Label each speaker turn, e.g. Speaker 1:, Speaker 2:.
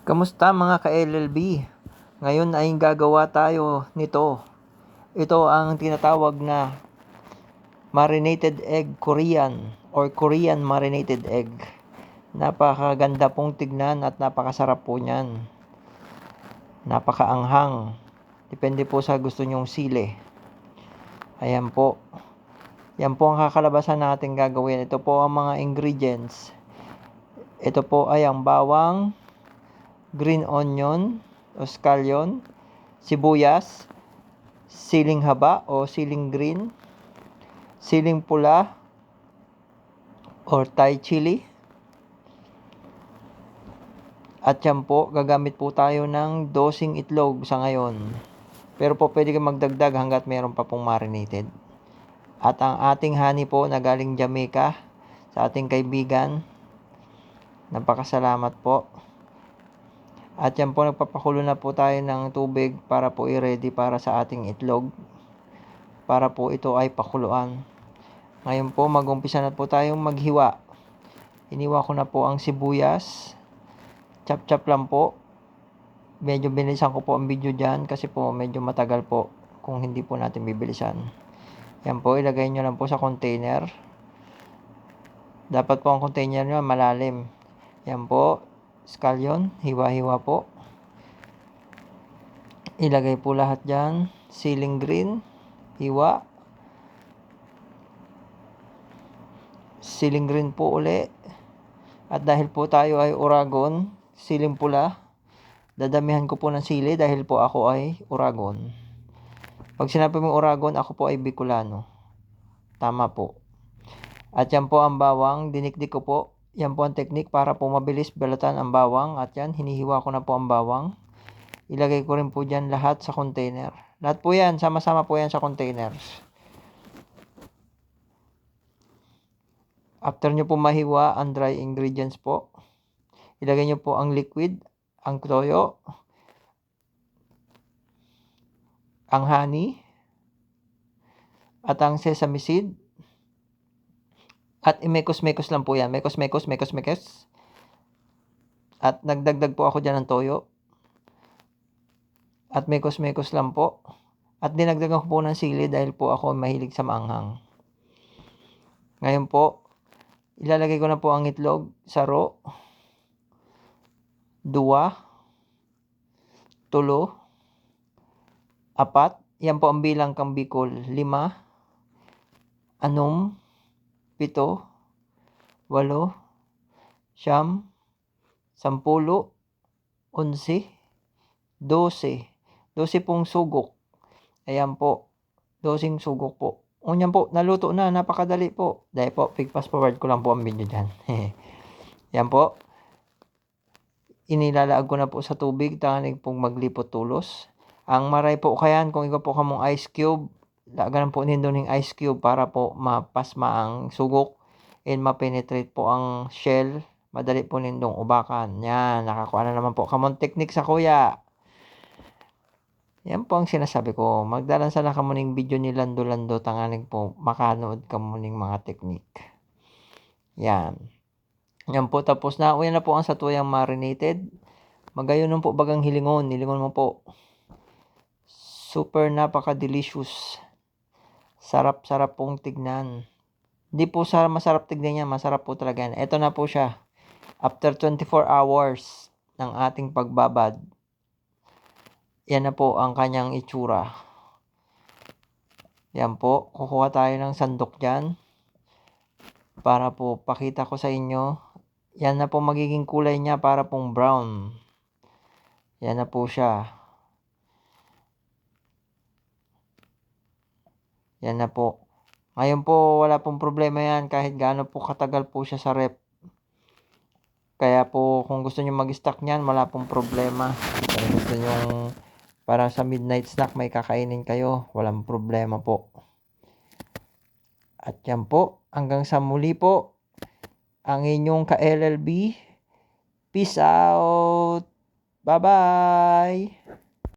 Speaker 1: Kamusta mga ka-LLB? Ngayon ay gagawa tayo nito. Ito ang tinatawag na marinated egg Korean or Korean marinated egg. Napakaganda pong tignan at napakasarap po niyan. Napakaanghang. Depende po sa gusto nyong sili. Ayan po. Yan po ang kakalabasan natin gagawin. Ito po ang mga ingredients. Ito po ay ang bawang, green onion o scallion, sibuyas, siling haba o siling green, siling pula or Thai chili. At yan po, gagamit po tayo ng 12 itlog sa ngayon. Pero po pwede kang magdagdag hanggat meron pa pong marinated. At ang ating honey po na galing Jamaica sa ating kaibigan. Napakasalamat po. At yan po, nagpapakulo na po tayo ng tubig para po i-ready para sa ating itlog. Para po ito ay pakuluan. Ngayon po, mag-umpisa na po tayong maghiwa. Iniwa ko na po ang sibuyas. Chop-chop lang po. Medyo bilisan ko po ang video dyan kasi po medyo matagal po kung hindi po natin bibilisan. Yan po, ilagay nyo lang po sa container. Dapat po ang container nyo malalim. Yan po, scallion, hiwa-hiwa po. Ilagay po lahat dyan. Siling green, hiwa. Siling green po uli. At dahil po tayo ay Uragon, siling pula, dadamihan ko po ng sili dahil po ako ay Uragon. Pag sinabi mong Uragon, ako po ay Bicolano. Tama po. At yan po ang bawang, dinikdik ko po. Yan po ang technique para po mabilis balatan ang bawang. At yan, hinihiwa ko na po ang bawang. Ilagay ko rin po dyan lahat sa container. Lahat po yan, sama-sama po yan sa containers. After nyo po mahiwa ang dry ingredients po, ilagay nyo po ang liquid, ang toyo, ang honey, at ang sesame seed. At imekos-mekos lang po yan. Mekos-mekos. At nagdagdag po ako dyan ng toyo. At mekos-mekos lang po. At dinagdagan ko po ng sili dahil po ako mahilig sa maanghang. Ngayon po, ilalagay ko na po ang itlog, saro, 2, 3, 4. Yan po ang bilang kang Bicol. 5, 6, 7, 8, 9, 10, 11, 12. 12 pong sugok. Ayan po. 12 sugok po. Unyan po, naluto na. Napakadali po. Dahil po, fast forward ko lang po ang video dyan. Yan po. Inilalaag ko na po sa tubig. Tanganig pong maglipot tulos. Ang maray po kayan, kung ikaw po kamong ice cube, laganan po nindo ng ice cube para po mapasma ang sugok and mapenetrate po ang shell. Madali po nindong ubakan. Yan, nakakuha na naman po kamong technique sa kuya. Yan po ang sinasabi ko. Magdalan sana ka muning video ni Lando-Lando. Tanganig po makanood ka muning mga technique. Yan. Yan po, tapos na. Uyan na po ang satuyang marinated. Magayon po bagang hilingon. Hilingon mo po. Super napaka-delicious. Sarap-sarap pong tignan. Hindi po masarap tignan niya. Masarap po talaga yan. Ito na po siya. After 24 hours ng ating pagbabad. Yan na po ang kanyang itsura. Yan po. Kukuha tayo ng sandok dyan. Para po pakita ko sa inyo. Yan na po magiging kulay niya para pong brown. Yan na po siya. Yan na po. Ngayon po wala pong problema yan kahit gaano po katagal po siya sa rep. Kaya po kung gusto nyo mag-stock niyan wala pong problema. Kung gusto nyo parang sa midnight snack may kakainin kayo, walang problema po. At yan po, hanggang sa muli po, ang inyong ka-LLB. Peace out! Bye-bye!